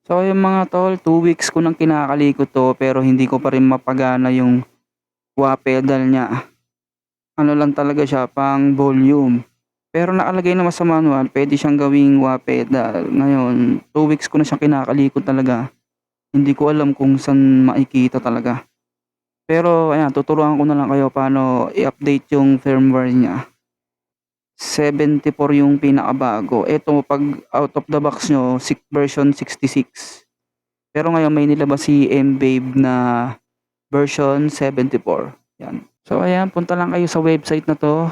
So yung mga tol, 2 weeks ko nang kinakalikot 'to pero hindi ko pa rin mapagana yung wah pedal niya. Ano lang talaga siya pang volume. Pero nakalagay naman sa manual puwede siyang gawing wah pedal. Ngayon 2 weeks ko na siyang kinakalikot talaga, hindi ko alam kung saan makikita talaga. Pero ayan, tuturuan ko na lang kayo paano i-update yung firmware niya. 74 yung pinakabago, eto 'pag out of the box niyo version 66. Pero ngayon may nilabas si mBabe na version 74, 'yan. So ayan, punta lang kayo sa website na 'to,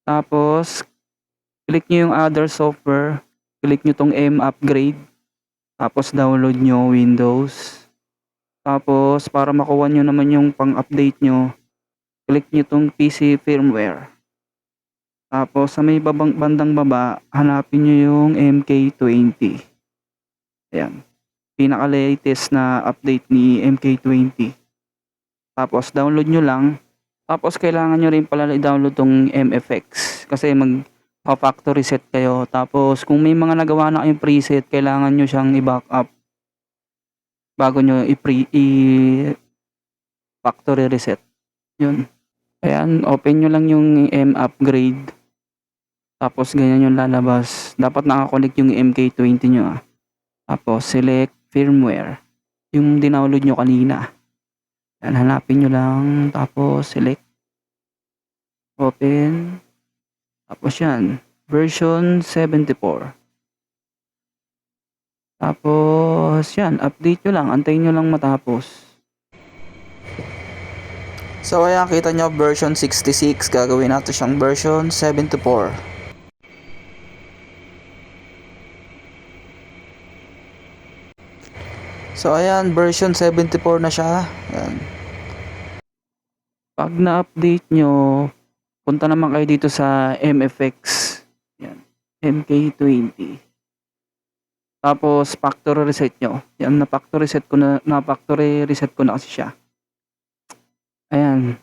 tapos click niyo yung other software, click niyo 'tong M-Upgrade, tapos download niyo Windows. Tapos para makuha niyo naman yung pang-update niyo, click niyo 'tong PC firmware. Tapos sa may bandang baba, hanapin niyo yung MK20, ayan. Pinaka-latest na update ni MK20. Tapos download niyo lang. Tapos kailangan niyo rin pala i-download 'tong MFX kasi magfa-factory reset kayo. Tapos kung may mga nagawa na kayong preset, kailangan niyo siyang i-backup bago niyo factory reset, 'yun. Ayan, open niyo lang yung M-Upgrade, tapos ganyan yung lalabas. Dapat naka-connect yung MK20 niyo, Tapos select firmware, yung dinownload niyo kanina. Yan, hanapin niyo lang tapos select, open, tapos yan, version 74. Tapos yan, update niyo lang, antayin niyo lang matapos. So ayan, kita niyo version 66, gagawin natin siyang version 74. So ayan, version 74 na siya. Ayan. Pag na-update nyo, punta naman kayo dito sa MFX. Yan, MK20. Tapos factory reset nyo. Yan, na-factory reset ko na kasi siya. Ayan.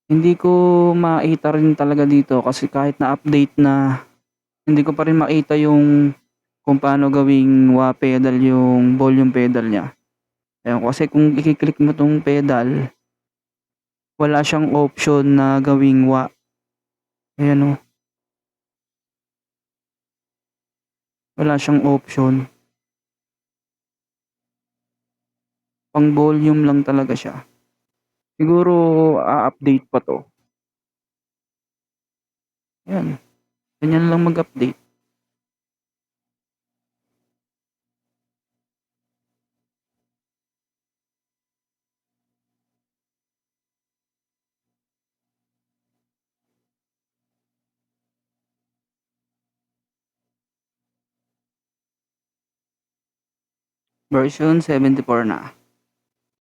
Hindi ko makita rin talaga dito kasi kahit na-update na, hindi ko pa rin makita yung kung paano gawing wah pedal yung volume pedal niya. Ayan, kasi kung i-click mo tong pedal, wala siyang option na gawing wah. Ayan o. Wala siyang option. Pang volume lang talaga siya. Siguro a-update pa 'to. Ayan, ganyan lang mag-update. Version 74 na.